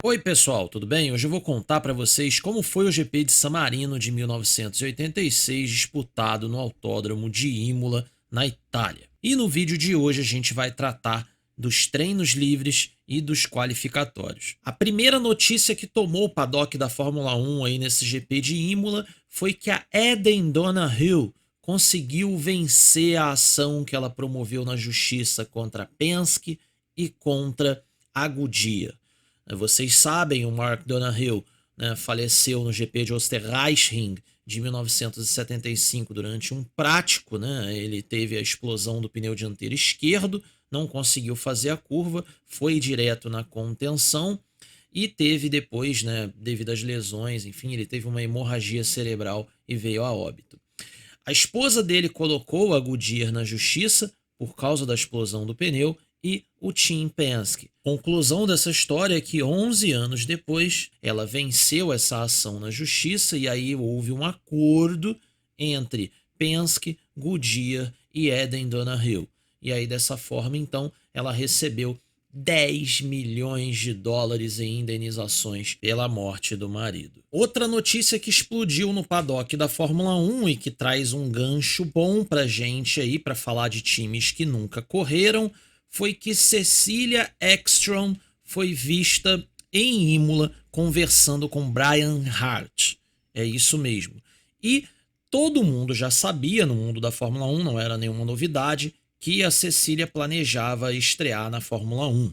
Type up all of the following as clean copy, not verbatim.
Oi pessoal, tudo bem? Hoje eu vou contar para vocês como foi o GP de San Marino de 1986 disputado no Autódromo de Imola, na Itália. E no vídeo de hoje a gente vai tratar dos treinos livres e dos qualificatórios. A primeira notícia que tomou o paddock da Fórmula 1 aí nesse GP de Imola foi que a Eden Donahue conseguiu vencer a ação que ela promoveu na justiça contra a Penske e contra a Goodyear. Vocês sabem, o Mark Donohue, né, faleceu no GP de Österreichring de 1975 durante um prático, né? Ele teve a explosão do pneu dianteiro esquerdo, não conseguiu fazer a curva, foi direto na contenção e teve depois, né, devido às lesões, enfim, ele teve uma hemorragia cerebral e veio a óbito. A esposa dele colocou a Goodyear na justiça por causa da explosão do pneu e o Team Penske. Conclusão dessa história é que 11 anos depois ela venceu essa ação na justiça e aí houve um acordo entre Penske, Goodyear e Eden Donahue. E aí dessa forma então ela recebeu 10 milhões de dólares em indenizações pela morte do marido. Outra notícia que explodiu no paddock da Fórmula 1 e que traz um gancho bom pra gente aí para falar de times que nunca correram foi que Cecilia Ekstrom foi vista em Imola conversando com Brian Hart. É isso mesmo. E todo mundo já sabia no mundo da Fórmula 1, não era nenhuma novidade, que a Cecilia planejava estrear na Fórmula 1.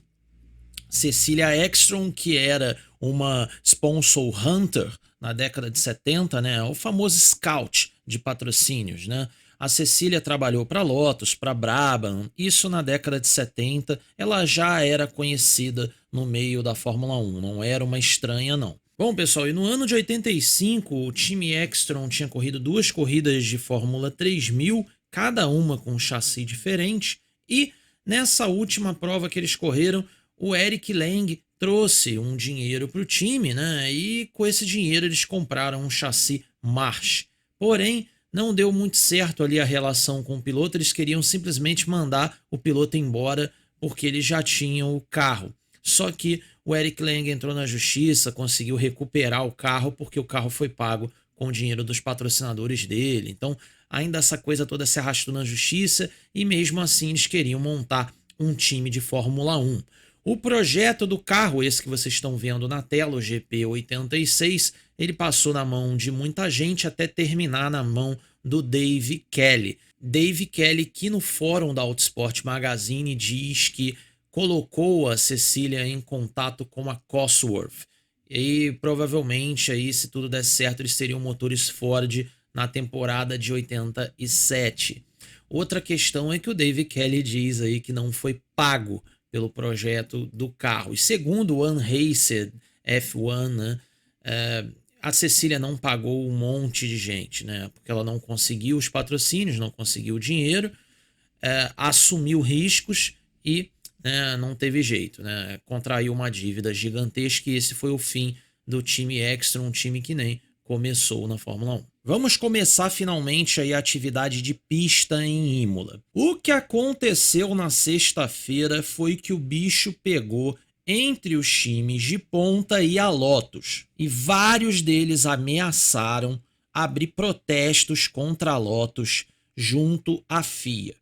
Cecilia Ekstrom, que era uma sponsor hunter na década de 70, né, o famoso scout de patrocínios, né? A Cecília trabalhou para Lotus, para Brabham, isso na década de 70, ela já era conhecida no meio da Fórmula 1, não era uma estranha não. Bom, pessoal, e no ano de 85, o time Ekstrom tinha corrido duas corridas de Fórmula 3000, cada uma com um chassi diferente, e nessa última prova que eles correram, o Eric Lang trouxe um dinheiro para o time, né? E com esse dinheiro eles compraram um chassi March. Porém, não deu muito certo ali a relação com o piloto, eles queriam simplesmente mandar o piloto embora porque eles já tinham o carro. Só que o Eric Lang entrou na justiça, conseguiu recuperar o carro porque o carro foi pago com o dinheiro dos patrocinadores dele. Então, ainda essa coisa toda se arrastou na justiça e mesmo assim eles queriam montar um time de Fórmula 1. O projeto do carro, esse que vocês estão vendo na tela, o GP86, ele passou na mão de muita gente até terminar na mão do Dave Kelly. Dave Kelly, que no fórum da Autosport Magazine diz que colocou a Cecília em contato com a Cosworth. E provavelmente aí, se tudo der certo, eles teriam motores Ford na temporada de 87. Outra questão é que o Dave Kelly diz aí que não foi pago pelo projeto do carro. E segundo o Unraced F1, né, a Cecília não pagou um monte de gente, né, porque ela não conseguiu os patrocínios, não conseguiu o dinheiro, assumiu riscos e, né, não teve jeito, né, contraiu uma dívida gigantesca e esse foi o fim do time Extra, um time que nem começou na Fórmula 1. Vamos começar finalmente aí a atividade de pista em Imola. O que aconteceu na sexta-feira foi que o bicho pegou entre os times de ponta e a Lotus, e vários deles ameaçaram abrir protestos contra a Lotus junto à FIA.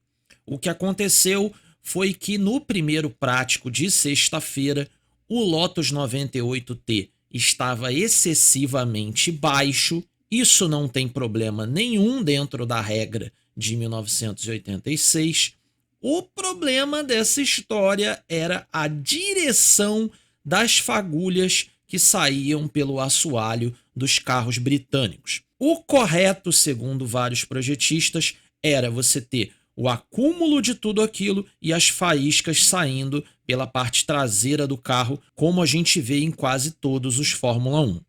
O que aconteceu foi que no primeiro prático de sexta-feira, o Lotus 98T estava excessivamente baixo. Isso não tem problema nenhum dentro da regra de 1986. O problema dessa história era a direção das fagulhas que saíam pelo assoalho dos carros britânicos. O correto, segundo vários projetistas, era você ter o acúmulo de tudo aquilo e as faíscas saindo pela parte traseira do carro, como a gente vê em quase todos os Fórmula 1.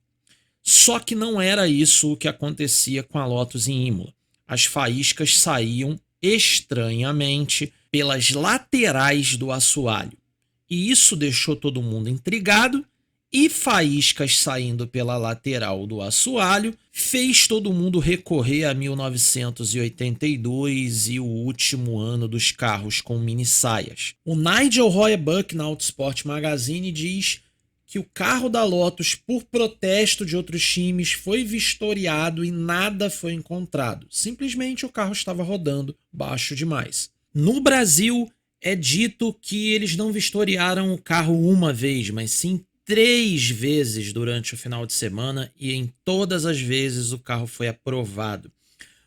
Só que não era isso o que acontecia com a Lotus em Imola. As faíscas saíam estranhamente pelas laterais do assoalho. E isso deixou todo mundo intrigado, e faíscas saindo pela lateral do assoalho fez todo mundo recorrer a 1982 e o último ano dos carros com mini saias. O Nigel Roebuck na Autosport Magazine diz que o carro da Lotus, por protesto de outros times, foi vistoriado e nada foi encontrado. Simplesmente o carro estava rodando baixo demais. No Brasil, é dito que eles não vistoriaram o carro uma vez, mas sim 3 vezes durante o final de semana, e em todas as vezes o carro foi aprovado.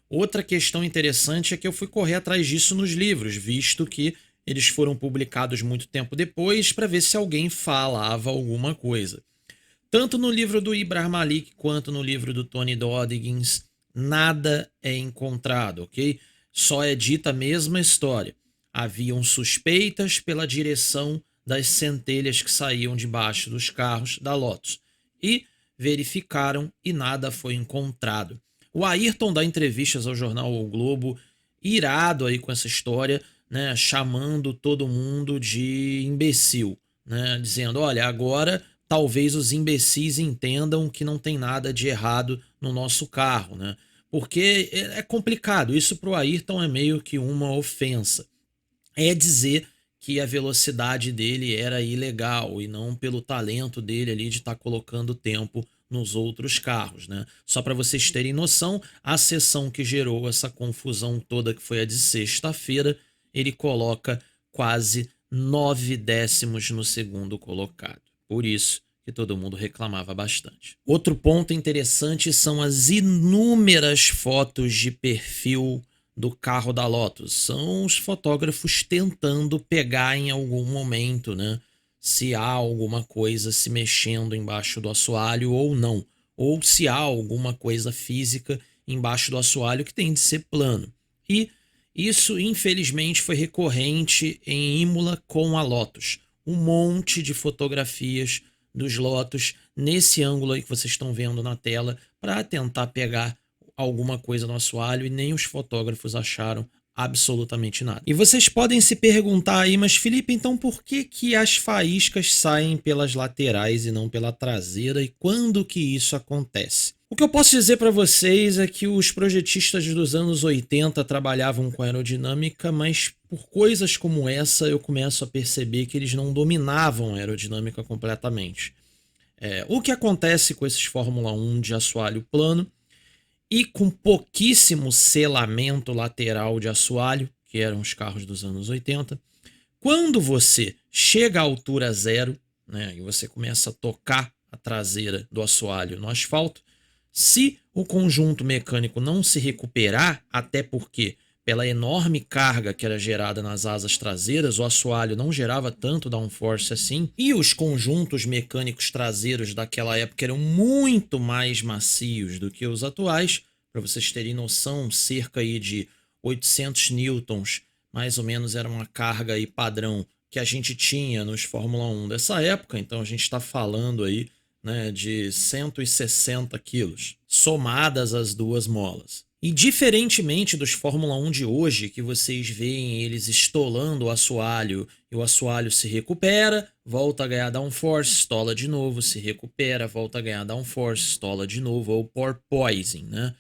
Outra questão interessante é que eu fui correr atrás disso nos livros, visto que eles foram publicados muito tempo depois, para ver se alguém falava alguma coisa. Tanto no livro do Ibrahim Malik quanto no livro do Tony Dodgens, nada é encontrado, ok? Só é dita a mesma história. Haviam suspeitas pela direção das centelhas que saíam debaixo dos carros da Lotus. E verificaram e nada foi encontrado. O Ayrton dá entrevistas ao jornal O Globo, irado aí com essa história, né, chamando todo mundo de imbecil, né, dizendo, olha, agora talvez os imbecis entendam que não tem nada de errado no nosso carro, né? Porque é complicado, isso para o Ayrton é meio que uma ofensa. É dizer que a velocidade dele era ilegal e não pelo talento dele ali de estar colocando tempo nos outros carros, né? Só para vocês terem noção, a sessão que gerou essa confusão toda, que foi a de sexta-feira, ele coloca quase 9 décimos no segundo colocado. Por isso que todo mundo reclamava bastante. Outro ponto interessante são as inúmeras fotos de perfil do carro da Lotus. São os fotógrafos tentando pegar em algum momento, né, se há alguma coisa se mexendo embaixo do assoalho ou não, ou se há alguma coisa física embaixo do assoalho que tem de ser plano. E isso, infelizmente, foi recorrente em Imola com a Lotus. Um monte de fotografias dos Lotus nesse ângulo aí que vocês estão vendo na tela para tentar pegar alguma coisa no assoalho, e nem os fotógrafos acharam absolutamente nada. E vocês podem se perguntar aí, mas Felipe, então por que que as faíscas saem pelas laterais e não pela traseira, e quando que isso acontece? O que eu posso dizer para vocês é que os projetistas dos anos 80 trabalhavam com aerodinâmica, mas por coisas como essa eu começo a perceber que eles não dominavam a aerodinâmica completamente. O que acontece com esses Fórmula 1 de assoalho plano e com pouquíssimo selamento lateral de assoalho, que eram os carros dos anos 80, quando você chega à altura zero, né, e você começa a tocar a traseira do assoalho no asfalto, se o conjunto mecânico não se recuperar, até porque pela enorme carga que era gerada nas asas traseiras, o assoalho não gerava tanto downforce assim, e os conjuntos mecânicos traseiros daquela época eram muito mais macios do que os atuais. Para vocês terem noção, cerca aí de 800 newtons, mais ou menos, era uma carga aí padrão que a gente tinha nos Fórmula 1 dessa época. Então a gente está falando aí, né, de 160 quilos, somadas as duas molas. E diferentemente dos Fórmula 1 de hoje, que vocês veem eles estolando o assoalho e o assoalho se recupera, volta a ganhar downforce, estola de novo, se recupera, volta a ganhar downforce, estola de novo, ou porpoising, né?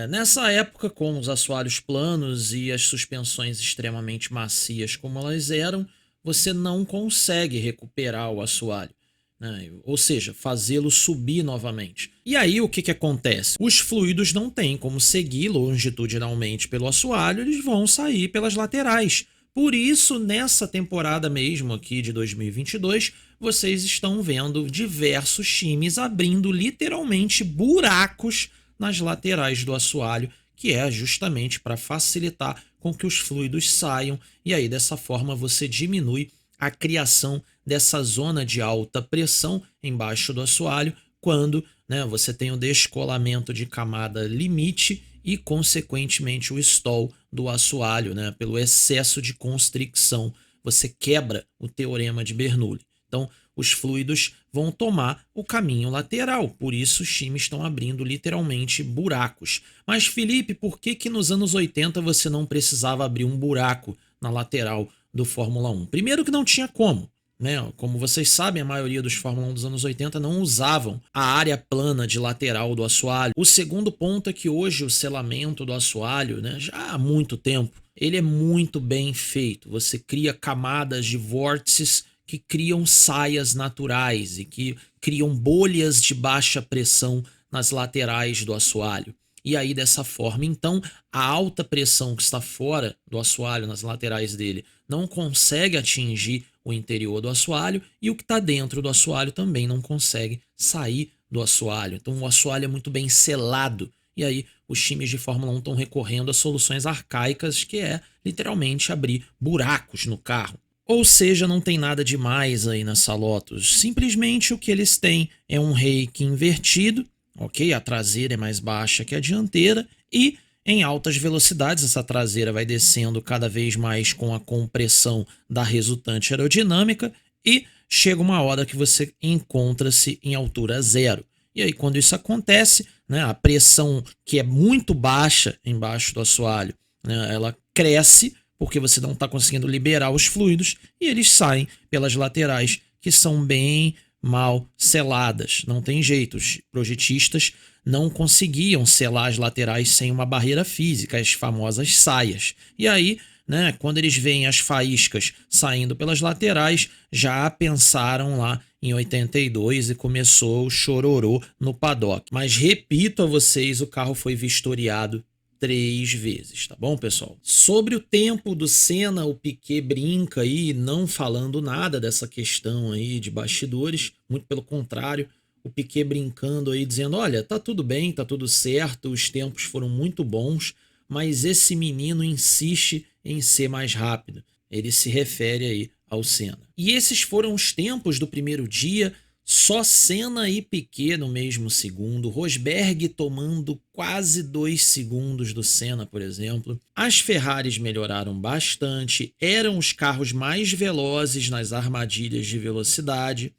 Nessa época, com os assoalhos planos e as suspensões extremamente macias como elas eram, você não consegue recuperar o assoalho, né? Ou seja, fazê-lo subir novamente. E aí o que acontece? Os fluidos não têm como seguir longitudinalmente pelo assoalho, eles vão sair pelas laterais. Por isso, nessa temporada mesmo aqui de 2022, vocês estão vendo diversos times abrindo literalmente buracos nas laterais do assoalho, que é justamente para facilitar com que os fluidos saiam, e aí dessa forma você diminui a criação dessa zona de alta pressão embaixo do assoalho, quando, né, você tem o descolamento de camada limite e, consequentemente, o stall do assoalho, né, pelo excesso de constricção. Você quebra o teorema de Bernoulli. Então, os fluidos vão tomar o caminho lateral, por isso os times estão abrindo literalmente buracos. Mas Felipe, por que que nos anos 80 você não precisava abrir um buraco na lateral do Fórmula 1? Primeiro que não tinha como, né? Como vocês sabem, a maioria dos Fórmula 1 dos anos 80 não usavam a área plana de lateral do assoalho. O segundo ponto é que hoje o selamento do assoalho, né, já há muito tempo, ele é muito bem feito. Você cria camadas de vórtices que criam saias naturais e que criam bolhas de baixa pressão nas laterais do assoalho. E aí, dessa forma, então, a alta pressão que está fora do assoalho, nas laterais dele, não consegue atingir o interior do assoalho, e o que está dentro do assoalho também não consegue sair do assoalho. Então, o assoalho é muito bem selado. E aí, os times de Fórmula 1 estão recorrendo a soluções arcaicas, que é literalmente abrir buracos no carro. Ou seja, não tem nada demais aí nessa Lotus. Simplesmente o que eles têm é um reiki invertido, ok? A traseira é mais baixa que a dianteira e em altas velocidades essa traseira vai descendo cada vez mais com a compressão da resultante aerodinâmica e chega uma hora que você encontra-se em altura zero. E aí, quando isso acontece, né, a pressão que é muito baixa embaixo do assoalho, né, ela cresce porque você não está conseguindo liberar os fluidos e eles saem pelas laterais, que são bem mal seladas. Não tem jeito, os projetistas não conseguiam selar as laterais sem uma barreira física, as famosas saias. E aí, né, quando eles veem as faíscas saindo pelas laterais, já pensaram lá em 82 e começou o chororô no paddock. Mas repito a vocês, o carro foi vistoriado 3 vezes, tá bom, pessoal? Sobre o tempo do Senna, o Piquet brinca aí, não falando nada dessa questão aí de bastidores, muito pelo contrário, o Piquet brincando aí, dizendo, olha, tá tudo bem, tá tudo certo, os tempos foram muito bons, mas esse menino insiste em ser mais rápido. Ele se refere aí ao Senna. E esses foram os tempos do primeiro dia, só Senna e Piquet no mesmo segundo, Rosberg tomando quase 2 segundos do Senna, por exemplo. As Ferraris melhoraram bastante, eram os carros mais velozes nas armadilhas de velocidade.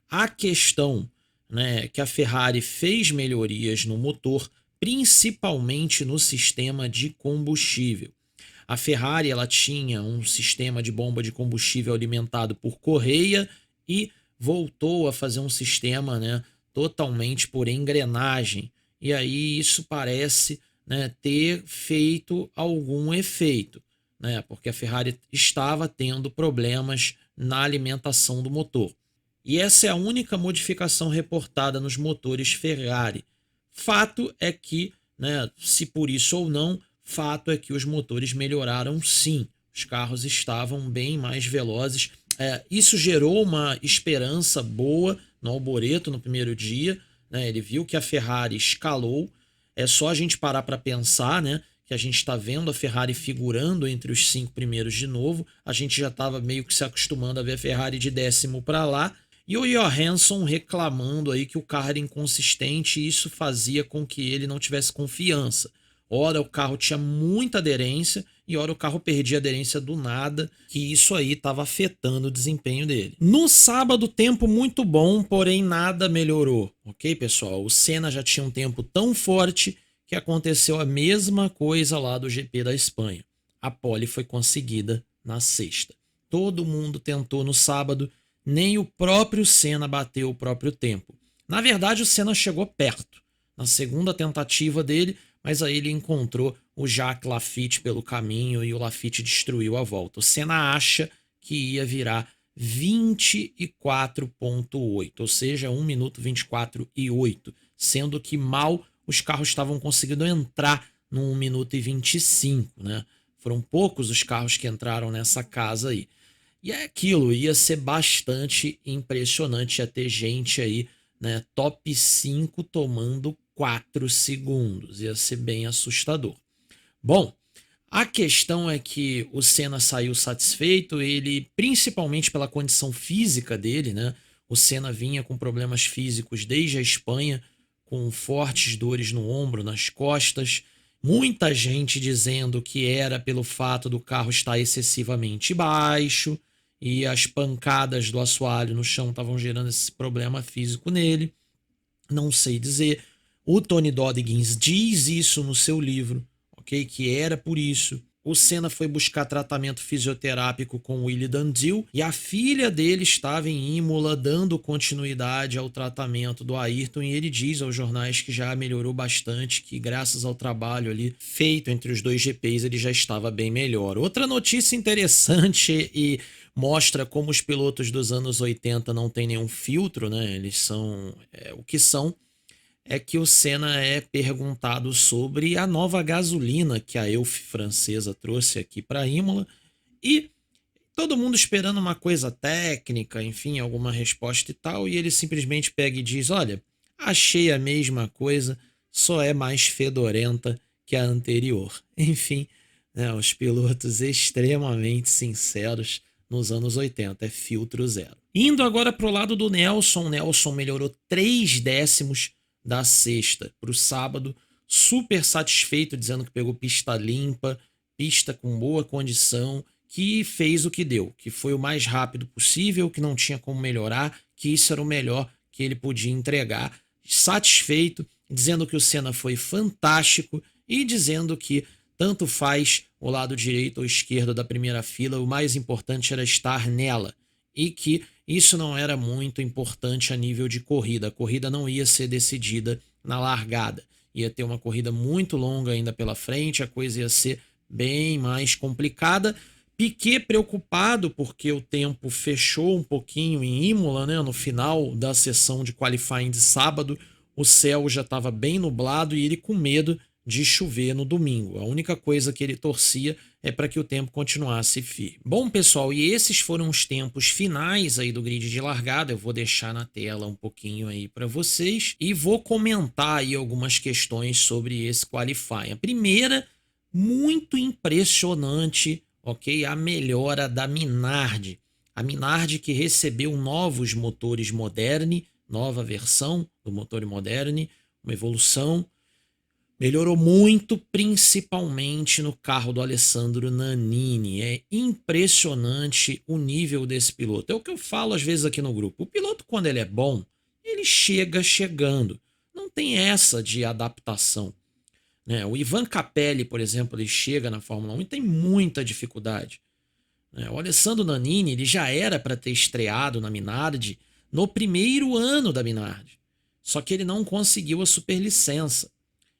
A questão, né, que a Ferrari fez melhorias no motor, principalmente no sistema de combustível. A Ferrari ela tinha um sistema de bomba de combustível alimentado por correia e voltou a fazer um sistema, né, totalmente por engrenagem. E aí isso parece, né, ter feito algum efeito, né, porque a Ferrari estava tendo problemas na alimentação do motor. E essa é a única modificação reportada nos motores Ferrari. Fato é que, né, se por isso ou não, fato é que os motores melhoraram sim. Os carros estavam bem mais velozes. Isso gerou uma esperança boa no Alboreto no primeiro dia, né? Ele viu que a Ferrari escalou. É só a gente parar para pensar, né, que a gente está vendo a Ferrari figurando entre os 5 primeiros de novo. A gente já estava meio que se acostumando a ver a Ferrari de 10º para lá. E o Johansson reclamando aí que o carro era inconsistente e isso fazia com que ele não tivesse confiança. Ora o carro tinha muita aderência e ora o carro perdia aderência do nada, que isso aí estava afetando o desempenho dele. No sábado, tempo muito bom, porém nada melhorou, ok, pessoal? O Senna já tinha um tempo tão forte que aconteceu a mesma coisa lá do GP da Espanha. A pole foi conseguida na sexta. Todo mundo tentou no sábado, nem o próprio Senna bateu o próprio tempo. Na verdade, o Senna chegou perto. Na segunda tentativa dele, mas aí ele encontrou o Jacques Laffite pelo caminho e o Laffite destruiu a volta. O Senna acha que ia virar 24,8, ou seja, 1 minuto 24,8, sendo que mal os carros estavam conseguindo entrar no 1 minuto e 25, né? Foram poucos os carros que entraram nessa casa aí. E é aquilo, ia ser bastante impressionante, ia ter gente aí, né, top 5 tomando 4 segundos, ia ser bem assustador. Bom, a questão é que o Senna saiu satisfeito, ele, principalmente pela condição física dele, né, o Senna vinha com problemas físicos desde a Espanha, com fortes dores no ombro, nas costas, muita gente dizendo que era pelo fato do carro estar excessivamente baixo, e as pancadas do assoalho no chão estavam gerando esse problema físico nele. Não sei dizer. O Tony Dodgens diz isso no seu livro, ok? Que era por isso. o Senna foi buscar tratamento fisioterápico com Willie Dundee e a filha dele estava em Imola dando continuidade ao tratamento do Ayrton, e ele diz aos jornais que já melhorou bastante, que graças ao trabalho ali feito entre os dois GPs ele já estava bem melhor. Outra notícia interessante e mostra como os pilotos dos anos 80 não têm nenhum filtro, né? Eles são o que são. É que o Senna é perguntado sobre a nova gasolina que a Elf francesa trouxe aqui para Imola, e todo mundo esperando uma coisa técnica, enfim, alguma resposta e tal, e ele simplesmente pega e diz: olha, achei a mesma coisa, só é mais fedorenta que a anterior. Enfim, né, os pilotos extremamente sinceros nos anos 80, é filtro zero. Indo agora para o lado do Nelson, o Nelson melhorou 3 décimos da sexta para o sábado, super satisfeito, dizendo que pegou pista limpa, pista com boa condição, que fez o que deu, que foi o mais rápido possível, que não tinha como melhorar, que isso era o melhor que ele podia entregar. Satisfeito, dizendo que o Senna foi fantástico e dizendo que tanto faz o lado direito ou esquerdo da primeira fila, o mais importante era estar nela, e que isso não era muito importante a nível de corrida. A corrida não ia ser decidida na largada. Ia ter uma corrida muito longa ainda pela frente, a coisa ia ser bem mais complicada. Piquet preocupado porque o tempo fechou um pouquinho em Imola, né? No final da sessão de qualifying de sábado, o céu já estava bem nublado e ele com medo de chover no domingo. A única coisa que ele torcia é para que o tempo continuasse firme. Bom, pessoal, e esses foram os tempos finais aí do grid de largada. Eu vou deixar na tela um pouquinho aí para vocês e vou comentar aí algumas questões sobre esse qualifying. A primeira, muito impressionante, ok? A melhora da Minardi. A Minardi que recebeu novos motores Moderni, nova versão do motor Moderni, uma evolução. Melhorou muito, principalmente no carro do Alessandro Nannini. É impressionante o nível desse piloto. É o que eu falo às vezes aqui no grupo. O piloto, quando ele é bom, ele chega chegando. Não tem essa de adaptação, né? O Ivan Capelli, por exemplo, ele chega na Fórmula 1 e tem muita dificuldade, né? O Alessandro Nannini, ele já era para ter estreado na Minardi no primeiro ano da Minardi. Só que ele não conseguiu a superlicença.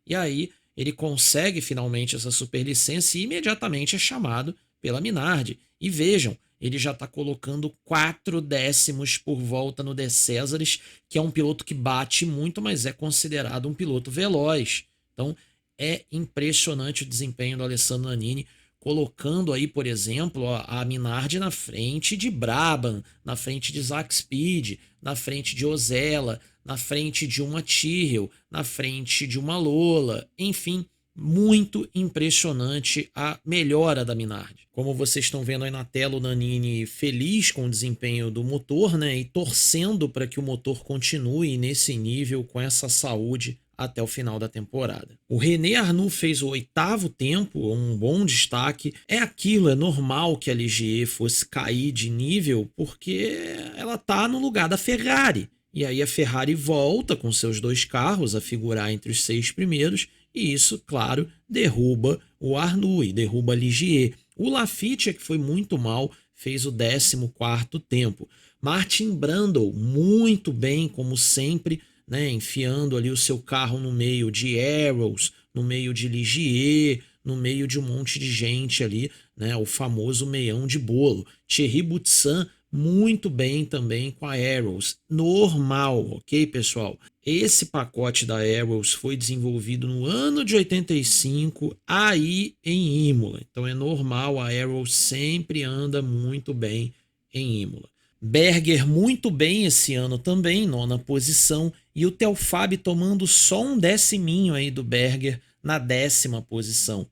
E aí ele consegue finalmente essa superlicença e imediatamente é chamado pela Minardi. E vejam, ele já está colocando 4 décimos por volta no De Cesaris, que é um piloto que bate muito, mas é considerado um piloto veloz. Então é impressionante o desempenho do Alessandro Nannini, colocando aí, por exemplo, a Minardi na frente de Brabham, na frente de Zack Speed, na frente de Ozella, na frente de uma Tyrrell, na frente de uma Lola, enfim, muito impressionante a melhora da Minardi. Como vocês estão vendo aí na tela, o Nannini feliz com o desempenho do motor, né, e torcendo para que o motor continue nesse nível, com essa saúde, até o final da temporada. O René Arnoux fez o 8º tempo, um bom destaque. É aquilo, é normal que a Ligier fosse cair de nível, porque ela está no lugar da Ferrari. E aí a Ferrari volta com seus 2 carros a figurar entre os 6 primeiros, e isso, claro, derruba o Arnoux e derruba a Ligier. O Laffite, que foi muito mal, fez o 14º tempo. Martin Brundle, muito bem, como sempre, né, enfiando ali o seu carro no meio de Arrows, no meio de Ligier, no meio de um monte de gente ali, né, o famoso meião de bolo. Thierry Boutsan, muito bem também com a Arrows. Normal, ok, pessoal? Esse pacote da Arrows foi desenvolvido no ano de 85, aí em Imola. Então é normal, a Arrows sempre anda muito bem em Imola. Berger muito bem esse ano também, 9ª posição, e o Telfab tomando só um deciminho aí do Berger na 10ª posição.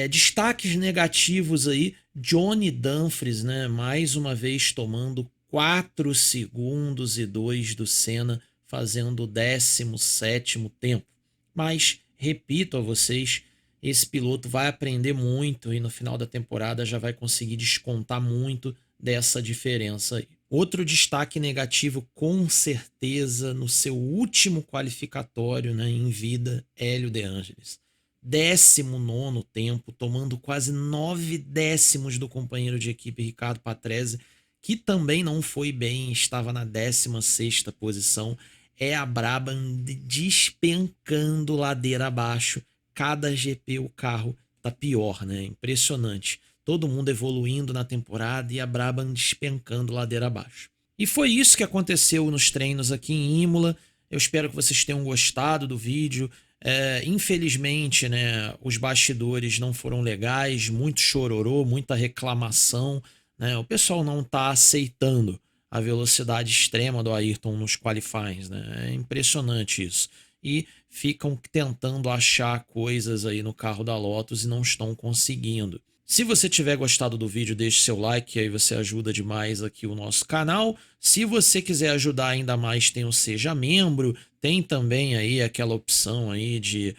Destaques negativos aí, Johnny Dumfries, né, mais uma vez tomando 4 segundos e 2 do Senna, fazendo o 17º tempo. Mas, repito a vocês, esse piloto vai aprender muito e no final da temporada já vai conseguir descontar muito dessa diferença aí. Outro destaque negativo, com certeza, no seu último qualificatório, né, em vida, Hélio De Angelis. 19º tempo, tomando quase 9 décimos do companheiro de equipe Ricardo Patrese, que também não foi bem, estava na 16ª posição. É a Brabham despencando ladeira abaixo. Cada GP o carro tá pior, né? Impressionante. Todo mundo evoluindo na temporada e a Brabham despencando ladeira abaixo. E foi isso que aconteceu nos treinos aqui em Imola. Eu espero que vocês tenham gostado do vídeo. Infelizmente, né, os bastidores não foram legais, muito chororô, muita reclamação, né? O pessoal não está aceitando a velocidade extrema do Ayrton nos qualifies, né? É impressionante isso. E ficam tentando achar coisas aí no carro da Lotus e não estão conseguindo. Se você tiver gostado do vídeo, deixe seu like, aí você ajuda demais aqui o nosso canal. Se você quiser ajudar ainda mais, tem o Seja Membro, tem também aí aquela opção aí de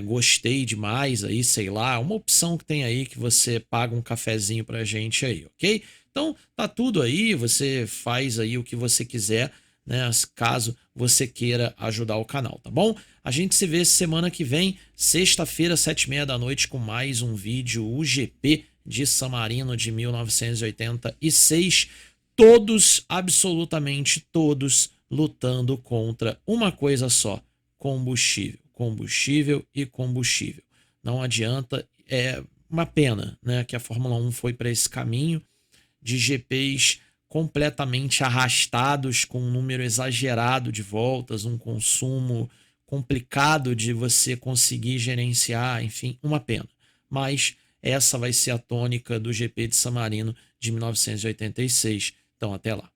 gostei demais aí, sei lá, uma opção que tem aí que você paga um cafezinho pra gente aí, ok? Então tá tudo aí, você faz aí o que você quiser, né, caso você queira ajudar o canal, tá bom? A gente se vê semana que vem, sexta-feira, 7h30 da noite, com mais um vídeo UGP de San Marino de 1986. Todos, absolutamente todos, lutando contra uma coisa só: combustível, combustível e combustível. Não adianta, é uma pena, né, que a Fórmula 1 foi para esse caminho de GPs completamente arrastados, com um número exagerado de voltas, um consumo complicado de você conseguir gerenciar, enfim, uma pena. Mas essa vai ser a tônica do GP de San Marino de 1986. Então, até lá.